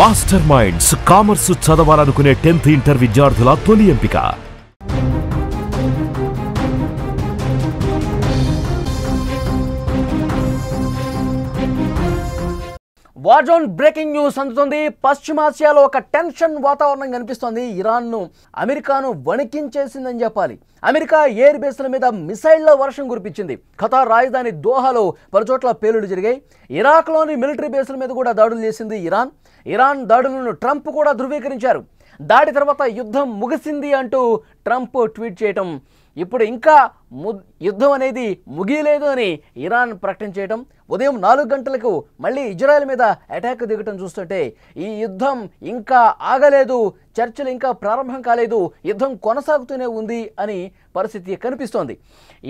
Master minds commerce చదవాలనుకునే 10th inter విద్యార్థుల తొలి ఎంపిక. వార్ జోన్ బ్రేకింగ్ న్యూస్ అందుతుంది. పశ్చిమాసియాలో ఒక టెన్షన్ వాతావరణం కనిపిస్తోంది. ఇరాన్ను అమెరికాను వణికించేసిందని చెప్పాలి. అమెరికా ఎయిర్ బేస్ల మీద మిసైళ్ల వర్షం కురిపించింది. ఖతార్ రాజధాని దోహాలో పలుచోట్ల పేలుళ్లు జరిగాయి. ఇరాక్లోని మిలిటరీ బేస్ల మీద కూడా దాడులు చేసింది ఇరాన్ దాడులను ట్రంప్ కూడా ధృవీకరించారు. దాడి తర్వాత యుద్ధం ముగిసింది అంటూ ట్రంప్ ట్వీట్ చేయటం, ఇప్పుడు ఇంకా యుద్ధం అనేది ముగియలేదు అని ఇరాన్ ప్రకటించేయటం, ఉదయం 4 గంటలకు మళ్ళీ ఇజ్రాయెల్ మీద అటాక్ దిగటం చూస్తుంటే ఈ యుద్ధం ఇంకా ఆగలేదు, చర్చలు ఇంకా ప్రారంభం కాలేదు, యుద్ధం కొనసాగుతూనే ఉంది అని పరిస్థితి కనిపిస్తోంది.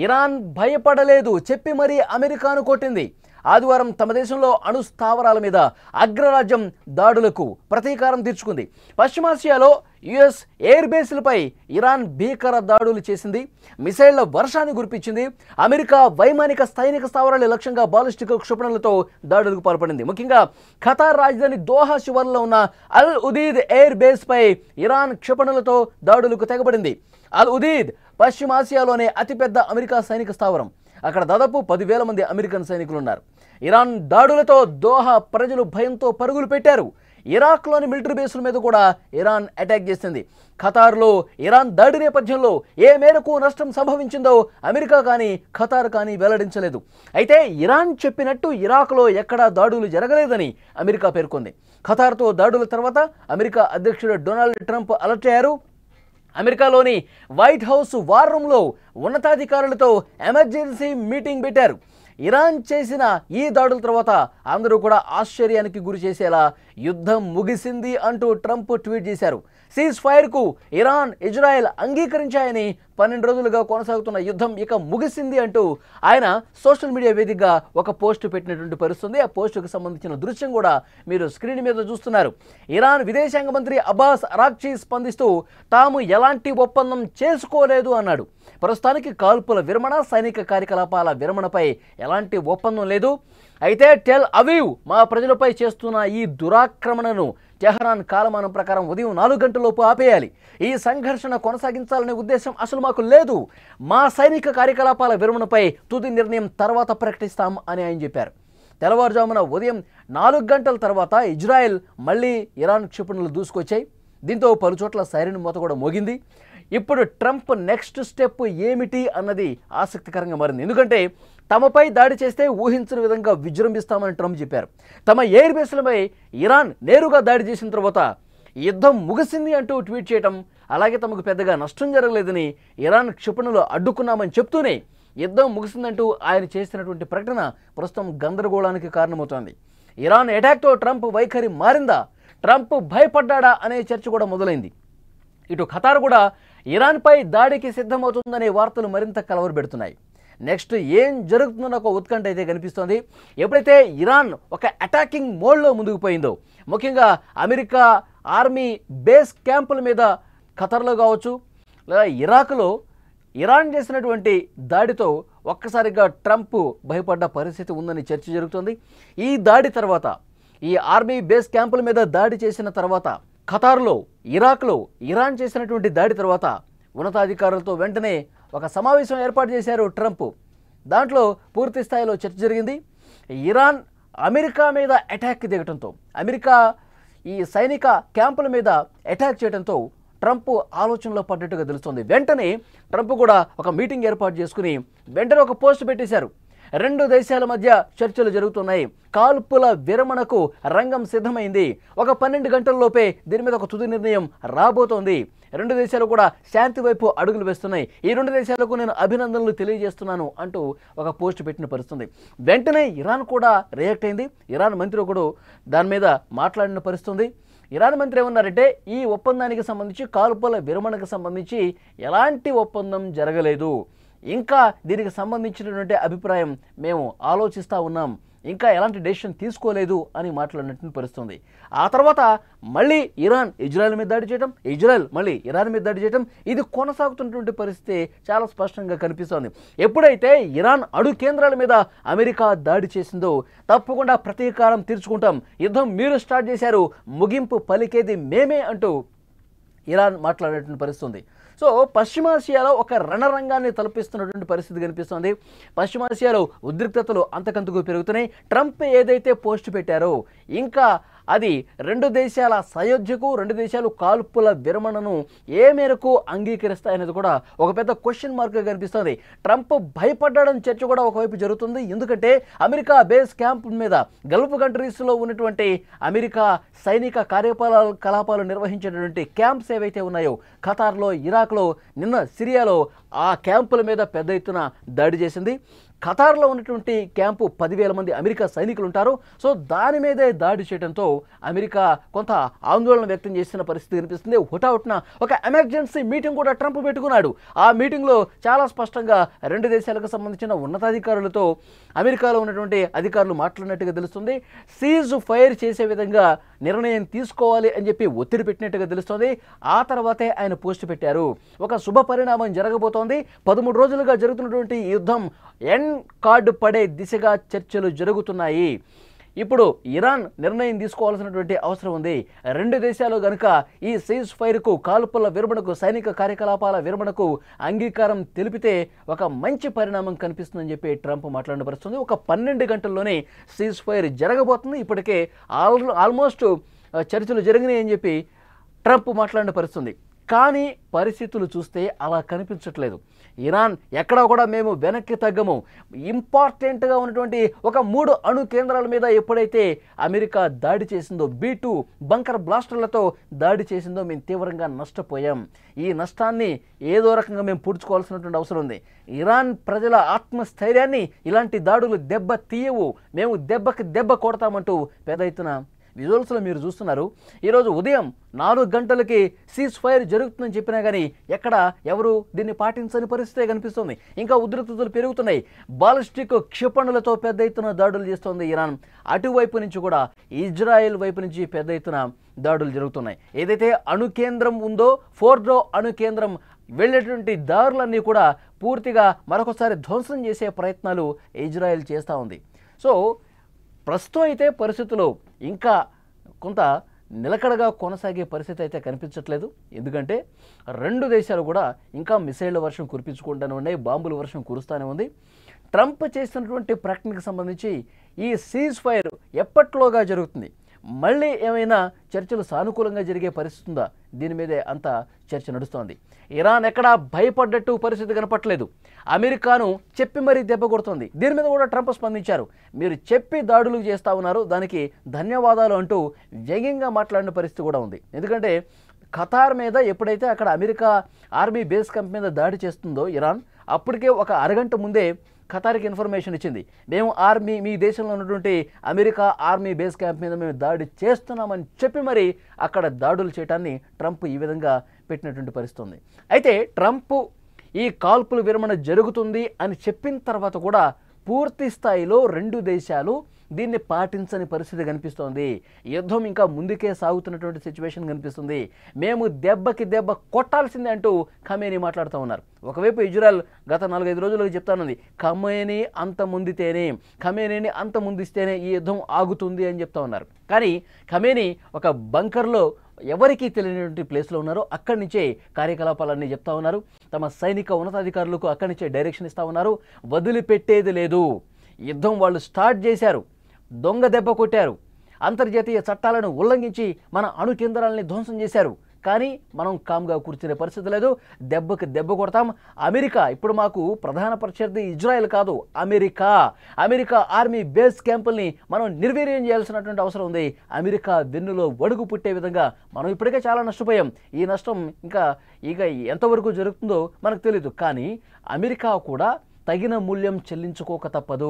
ఇరాన్ భయపడలేదు, చెప్పి మరీ అమెరికాను కొట్టింది. ఆదివారం తమ దేశంలో అణు స్థావరాల మీద అగ్రరాజ్యం దాడులకు ప్రతీకారం తీర్చుకుంది. పశ్చిమాసియాలో యుఎస్ ఎయిర్ బేస్లపై ఇరాన్ భీకర దాడులు చేసింది, మిసైళ్ల వర్షాన్ని కురిపించింది. అమెరికా వైమానిక సైనిక స్థావరాల లక్ష్యంగా బాలిస్టిక్ క్షిపణులతో దాడులకు పాల్పడింది. ముఖ్యంగా ఖతార్ రాజధాని దోహా శివార్లో ఉన్న అల్ ఉదీద్ ఎయిర్ బేస్పై ఇరాన్ క్షిపణులతో దాడులకు తెగబడింది. అల్ ఉదీద్ పశ్చిమాసియాలోనే అతిపెద్ద అమెరికా సైనిక స్థావరం. అక్కడ దాదాపు 10,000 మంది అమెరికన్ సైనికులు ఉన్నారు. ఇరాన్ దాడులతో దోహా ప్రజలు భయంతో పరుగులు పెట్టారు. ఇరాక్లోని మిలిటరీ బేసుల మీద కూడా ఇరాన్ అటాక్ చేసింది. ఖతార్లో ఇరాన్ దాడి నేపథ్యంలో ఏ మేరకు నష్టం సంభవించిందో అమెరికా కానీ ఖతార్ కానీ వెల్లడించలేదు. అయితే ఇరాన్ చెప్పినట్టు ఇరాక్లో ఎక్కడా దాడులు జరగలేదని అమెరికా పేర్కొంది. ఖతార్తో దాడుల తర్వాత అమెరికా అధ్యక్షుడు డొనాల్డ్ ట్రంప్ అలర్ట్ అయ్యారు. అమెరికాలోని వైట్ హౌస్ వార్ రూమ్లో ఉన్నతాధికారులతో ఎమర్జెన్సీ మీటింగ్ పెట్టారు. ఇరాన్ చేసిన ఈ దాడుల తర్వాత అందరూ కూడా ఆశ్చర్యానికి గురి చేసేలా యుద్ధం ముగిసింది అంటూ ట్రంప్ ట్వీట్ చేశారు. సీజ్ ఫైర్కు ఇరాన్ ఇజ్రాయెల్ అంగీకరించాయని, 12 రోజులుగా కొనసాగుతున్న యుద్ధం ఇక ముగిసింది అంటూ ఆయన సోషల్ మీడియా వేదికగా ఒక పోస్ట్ పెట్టినటువంటి పరిస్థితుంది. ఆ పోస్టుకు సంబంధించిన దృశ్యం కూడా మీరు స్క్రీన్ మీద చూస్తున్నారు. ఇరాన్ విదేశాంగ మంత్రి అబ్బాస్ అరాక్చీ స్పందిస్తూ తాము ఎలాంటి ఒప్పందం చేసుకోలేదు అన్నాడు. ప్రస్తుతానికి కాల్పుల విరమణ, సైనిక కార్యకలాపాల విరమణపై ఎలాంటి ఒప్పందం లేదు. అయితే టెల్ అవీవ్ మా ప్రజలపై చేస్తున్న ఈ దురాక్రమణను టెహరాన్ కాలమానం ప్రకారం ఉదయం 4 గంటలలోపు ఆపేయాలి. ఈ సంఘర్షణ కొనసాగించాలనే ఉద్దేశం అసలు మాకు లేదు. మా సైనిక కార్యకలాపాల విరమణపై తుది నిర్ణయం తర్వాత ప్రకటిస్తాం అని ఆయన చెప్పారు. తెల్లవారుజామున ఉదయం 4 గంటల తర్వాత ఇజ్రాయెల్ మళ్ళీ ఇరాన్ క్షిపణులు దూసుకొచ్చాయి. దీంతో పలుచోట్ల సైరన్ మోత కూడా మోగింది. ఇప్పుడు ట్రంప్ నెక్స్ట్ స్టెప్ ఏమిటి అన్నది ఆసక్తికరంగా మారింది. ఎందుకంటే తమపై దాడి చేస్తే ఊహించిన విధంగా విజృంభిస్తామని ట్రంప్ చెప్పారు. తమ ఎయిర్ బేస్లపై ఇరాన్ నేరుగా దాడి చేసిన తర్వాత యుద్ధం ముగిసింది అంటూ ట్వీట్ చేయడం, అలాగే తమకు పెద్దగా నష్టం జరగలేదని, ఇరాన్ క్షిపణులు అడ్డుకున్నామని చెప్తూనే యుద్ధం ముగిసిందంటూ ఆయన చేసినటువంటి ప్రకటన ప్రస్తుతం గందరగోళానికి కారణమవుతోంది. ఇరాన్ అటాక్తో ట్రంప్ వైఖరి మారిందా, ట్రంప్ భయపడ్డా అనే చర్చ కూడా మొదలైంది. ఇటు ఖతార్ కూడా ఇరాన్పై దాడికి సిద్ధమవుతుందనే వార్తలు మరింత కలవరపెడుతున్నాయి. నెక్స్ట్ ఏం జరుగుతుందన్న ఒక ఉత్కంఠ అయితే కనిపిస్తోంది. ఎప్పుడైతే ఇరాన్ ఒక అటాకింగ్ మోడ్లో ముందుకు పోయిందో, ముఖ్యంగా అమెరికా ఆర్మీ బేస్ క్యాంపుల మీద ఖతార్లో కావచ్చు లేదా ఇరాక్లో ఇరాన్ చేసినటువంటి దాడితో ఒక్కసారిగా ట్రంప్ భయపడ్డ పరిస్థితి ఉందని చర్చ జరుగుతుంది. ఈ దాడి తర్వాత, ఈ ఆర్మీ బేస్ క్యాంపుల మీద దాడి చేసిన తర్వాత, ఖతార్లో ఇరాక్లో ఇరాన్ చేసినటువంటి దాడి తర్వాత ఉన్నతాధికారులతో వెంటనే ఒక సమావేశం ఏర్పాటు చేశారు ట్రంప్. దాంట్లో పూర్తి స్థాయిలో చర్చ జరిగింది. ఇరాన్ అమెరికా మీద అటాక్ దిగటంతో, అమెరికా ఈ సైనిక క్యాంపుల మీద అటాక్ చేయడంతో ట్రంప్ ఆలోచనలో పడ్డట్టుగా తెలుస్తోంది. వెంటనే ట్రంప్ కూడా ఒక మీటింగ్ ఏర్పాటు చేసుకుని వెంటనే ఒక పోస్ట్ పెట్టేశారు. 2 దేశాల మధ్య చర్చలు జరుగుతున్నాయి, కాల్పుల విరమణకు రంగం సిద్ధమైంది, ఒక 12 గంటల్లోపే దీని మీద ఒక తుది నిర్ణయం రాబోతోంది, 2 దేశాలు కూడా శాంతి వైపు అడుగులు వేస్తున్నాయి, ఈ 2 దేశాలకు నేను అభినందనలు తెలియజేస్తున్నాను అంటూ ఒక పోస్ట్ పెట్టిన పరిస్థితుంది. వెంటనే ఇరాన్ కూడా రియాక్ట్ అయింది. ఇరాన్ మంత్రి ఒకడు దాని మీద మాట్లాడిన పరిస్థితుంది. ఇరాన్ మంత్రి ఏమన్నారంటే, ఈ ఒప్పందానికి సంబంధించి, కాల్పుల విరమణకు సంబంధించి ఎలాంటి ఒప్పందం జరగలేదు, ఇంకా దీనికి సంబంధించినటువంటి అభిప్రాయం మేము ఆలోచిస్తూ ఉన్నాం, ఇంకా ఎలాంటి డెసిషన్ తీసుకోలేదు అని మాట్లాడినట్టు పరిస్థితుంది. ఆ తర్వాత మళ్ళీ ఇరాన్ ఇజ్రాయెల్ మీద దాడి చేయడం, ఇజ్రాయెల్ మళ్ళీ ఇరాన్ మీద దాడి చేయడం, ఇది కొనసాగుతున్నటువంటి పరిస్థితి చాలా స్పష్టంగా కనిపిస్తోంది. ఎప్పుడైతే ఇరాన్ అణు కేంద్రాల మీద అమెరికా దాడి చేసిందో తప్పకుండా ప్రతీకారం తీర్చుకుంటాం, యుద్ధం మీరు స్టార్ట్ చేశారు, ముగింపు పలికేది మేమే అంటూ ఇరాన్ మాట్లాడేటువంటి పరిస్థితుంది. సో పశ్చిమాసియాలో ఒక రణరంగాన్ని తలపిస్తున్నటువంటి పరిస్థితి కనిపిస్తోంది. పశ్చిమాసియాలో ఉద్రిక్తతలు అంతకంతకు పెరుగుతున్నాయి. ట్రంప్ ఏదైతే పోస్ట్ పెట్టారో ఇంకా అది రెండు దేశాల సయోధ్యకు, రెండు దేశాలు కాల్పుల విరమణను ఏ మేరకు అంగీకరిస్తాయనేది కూడా ఒక పెద్ద క్వశ్చన్ మార్క్గా కనిపిస్తుంది. ట్రంప్ భయపడ్డాడని చర్చ కూడా ఒకవైపు జరుగుతుంది. ఎందుకంటే అమెరికా బేస్ క్యాంప్ మీద గల్ఫ్ కంట్రీస్లో ఉన్నటువంటి అమెరికా సైనిక కార్యకలాపాలు నిర్వహించేటటువంటి క్యాంప్స్ ఏవైతే ఉన్నాయో ఖతార్లో, ఇరాక్లో, నిన్న సిరియాలో ఆ క్యాంపుల మీద పెద్ద ఎత్తున దాడి చేసింది. ఖతార్లో ఉన్నటువంటి క్యాంపు 10,000 మంది అమెరికా సైనికులు ఉంటారు. సో దాని మీదే దాడి చేయడంతో అమెరికా కొంత ఆందోళన వ్యక్తం చేసిన పరిస్థితి కనిపిస్తుంది. హుటాహుటిన ఒక ఎమర్జెన్సీ మీటింగ్ కూడా ట్రంప్ పెట్టుకున్నాడు. ఆ మీటింగ్లో చాలా స్పష్టంగా రెండు దేశాలకు సంబంధించిన ఉన్నతాధికారులతో అమెరికాలో ఉన్నటువంటి అధికారులు మాట్లాడినట్టుగా తెలుస్తుంది. సీజ్ ఫైర్ చేసే విధంగా నిర్ణయం తీసుకోవాలి అని చెప్పి ఒత్తిడి పెట్టినట్టుగా తెలుస్తుంది. ఆ తర్వాతే ఆయన పోస్ట్ పెట్టారు. ఒక శుభ పరిణామం జరగబోతోంది. 13 రోజులుగా జరుగుతున్నటువంటి ఈ యుద్ధం ఎండ్ కార్డు పడే దిశగా చర్చలు జరుగుతున్నాయి. ఇప్పుడు ఇరాన్ నిర్ణయం తీసుకోవాల్సినటువంటి అవసరం ఉంది. రెండు దేశాలు గనుక ఈ సీజ్ ఫైర్కు, కాల్పుల విరమణకు, సైనిక కార్యకలాపాల విరమణకు అంగీకారం తెలిపితే ఒక మంచి పరిణామం కనిపిస్తుందని చెప్పి ట్రంప్ మాట్లాడిన పరిస్థితుంది. ఒక 12 గంటల్లోనే సీజ్ ఫైర్ జరగబోతుంది. ఇప్పటికే ఆల్మోస్ట్ చర్చలు జరిగినాయి అని చెప్పి ట్రంప్ మాట్లాడిన పరిస్థితుంది. కానీ పరిస్థితులు చూస్తే అలా కనిపించట్లేదు. ఇరాన్ ఎక్కడా కూడా మేము వెనక్కి తగ్గము, ఇంపార్టెంట్గా ఉన్నటువంటి ఒక 3 అణు కేంద్రాల మీద ఎప్పుడైతే అమెరికా దాడి చేసిందో, B2 బంకర్ బ్లాస్టర్లతో దాడి చేసిందో మేము తీవ్రంగా నష్టపోయాం. ఈ నష్టాన్ని ఏదో రకంగా మేము పూడ్చుకోవాల్సినటువంటి అవసరం ఉంది. ఇరాన్ ప్రజల ఆత్మస్థైర్యాన్ని ఇలాంటి దాడులు దెబ్బ తీయవు, మేము దెబ్బకి దెబ్బ కొడతామంటూ పెద్ద ఎత్తున విజువల్స్లో మీరు చూస్తున్నారు. ఈరోజు ఉదయం 4 గంటలకి సీజ్ ఫైర్ జరుగుతుందని చెప్పినా కానీ ఎక్కడ ఎవరు దీన్ని పాటించని పరిస్థితే కనిపిస్తుంది. ఇంకా ఉద్రిక్తతలు పెరుగుతున్నాయి. బాలిస్టిక్ క్షిపణులతో పెద్ద ఎత్తున దాడులు చేస్తోంది ఇరాన్. అటువైపు నుంచి కూడా ఇజ్రాయెల్ వైపు నుంచి పెద్ద ఎత్తున దాడులు జరుగుతున్నాయి. ఏదైతే అణు కేంద్రం ఉందో, ఫోర్డో అణు కేంద్రం వెళ్ళేటువంటి దారులన్నీ కూడా పూర్తిగా మరొకసారి ధ్వంసం చేసే ప్రయత్నాలు ఇజ్రాయెల్ చేస్తూ ఉంది. సో ప్రస్తుతం అయితే పరిస్థితులు ఇంకా కొంత నిలకడగా కొనసాగే పరిస్థితి అయితే కనిపించట్లేదు. ఎందుకంటే రెండు దేశాలు కూడా ఇంకా మిసైళ్ల వర్షం కురిపించుకుంటూనే ఉన్నాయి, బాంబుల వర్షం కురుస్తూనే ఉంది. ట్రంప్ చేసినటువంటి ప్రకటనకు సంబంధించి ఈ సీజ్ ఫైర్ ఎప్పట్లోగా జరుగుతుంది, మళ్ళీ ఏమైనా చర్చలు సానుకూలంగా జరిగే పరిస్థితి ఉందా, దీని మీదే అంత చర్చ నడుస్తోంది. ఇరాన్ ఎక్కడా భయపడ్డట్టు పరిస్థితి కనపట్లేదు. అమెరికాను చెప్పి మరీ దెబ్బ కొడుతోంది. దీని మీద కూడా ట్రంప్ స్పందించారు. మీరు చెప్పి దాడులు చేస్తూ ఉన్నారు, దానికి ధన్యవాదాలు అంటూ వ్యంగ్యంగా మాట్లాడిన పరిస్థితి కూడా ఉంది. ఎందుకంటే ఖతార్ మీద ఎప్పుడైతే అక్కడ అమెరికా ఆర్మీ బేస్ క్యాంప్ మీద దాడి చేస్తుందో ఇరాన్, అప్పటికే ఒక అరగంట ముందే ఖతార్కి ఇన్ఫర్మేషన్ ఇచ్చింది, మేము ఆర్మీ, మీ దేశంలో ఉన్నటువంటి అమెరికా ఆర్మీ బేస్ క్యాంప్ మీద మేము దాడి చేస్తున్నామని చెప్పి మరి అక్కడ దాడులు చేయడాన్ని ట్రంప్ ఈ విధంగా పెట్టినటువంటి పరిస్థితి ఉంది. అయితే ట్రంప్ ఈ కాల్పుల విరమణ జరుగుతుంది అని చెప్పిన తర్వాత కూడా పూర్తి స్థాయిలో రెండు దేశాలు దీన్ని పాటించని పరిస్థితి కనిపిస్తోంది. యుద్ధం ఇంకా ముందుకే సాగుతున్నటువంటి సిచ్యువేషన్ కనిపిస్తుంది. మేము దెబ్బకి దెబ్బ కొట్టాల్సిందే అంటూ ఖమేనీ మాట్లాడుతూ ఉన్నారు. ఒకవైపు ఇజ్రాయెల్ గత 4-5 రోజులుగా చెప్తానుంది, ఖమేనీని అంత ముందిస్తేనే ఈ యుద్ధం ఆగుతుంది అని చెప్తా ఉన్నారు. కానీ ఖమేనీ ఒక బంకర్లో ఎవరికీ తెలియనటువంటి ప్లేస్లో ఉన్నారో అక్కడి నుంచే కార్యకలాపాలన్నీ చెప్తా ఉన్నారు. తమ సైనిక ఉన్నతాధికారులకు అక్కడి నుంచే డైరెక్షన్ ఇస్తూ ఉన్నారు. వదిలిపెట్టేది లేదు, యుద్ధం వాళ్ళు స్టార్ట్ చేశారు, దొంగ దెబ్బ కొట్టారు, అంతర్జాతీయ చట్టాలను ఉల్లంఘించి మన అణు కేంద్రాలని ధ్వంసం చేశారు. కానీ మనం కామ్గా కూర్చునే పరిస్థితి లేదు, దెబ్బకి దెబ్బ కొడతాం. అమెరికా ఇప్పుడు మాకు ప్రధాన ప్రత్యర్థి ఇజ్రాయెల్ కాదు, అమెరికా ఆర్మీ బేస్ క్యాంపుల్ని మనం నిర్వీర్యం చేయాల్సినటువంటి అవసరం ఉంది. అమెరికా వెన్నులో వడుగు పుట్టే విధంగా మనం ఇప్పటికే చాలా నష్టపోయాం. ఈ నష్టం ఇక ఎంతవరకు జరుగుతుందో మనకు తెలియదు. కానీ అమెరికా కూడా తగిన మూల్యం చెల్లించుకోక తప్పదు.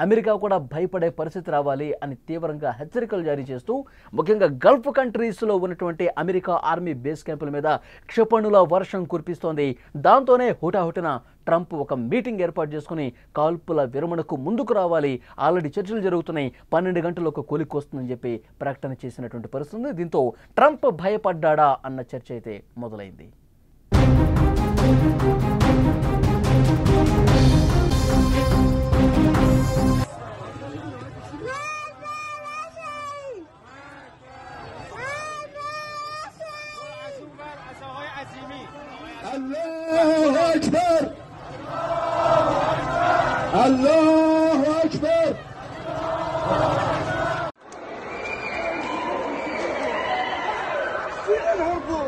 అమెరికా కూడా భయపడే పరిస్థితి రావాలి అని తీవ్రంగా హెచ్చరికలు జారీ చేస్తూ ముఖ్యంగా గల్ఫ్ కంట్రీస్లో ఉన్నటువంటి అమెరికా ఆర్మీ బేస్ క్యాంపుల మీద క్షిపణుల వర్షం కురిపిస్తోంది. దాంతోనే హుటాహుటిన ట్రంప్ ఒక మీటింగ్ ఏర్పాటు చేసుకుని కాల్పుల విరమణకు ముందుకు రావాలి, ఆల్రెడీ చర్చలు జరుగుతున్నాయి, 12 గంటలకు కొలిక్కొస్తుందని చెప్పి ప్రకటన చేసినటువంటి పరిస్థితి. దీంతో ట్రంప్ భయపడ్డా అన్న చర్చ అయితే మొదలైంది. الله أكبر الله أكبر فين الهربوا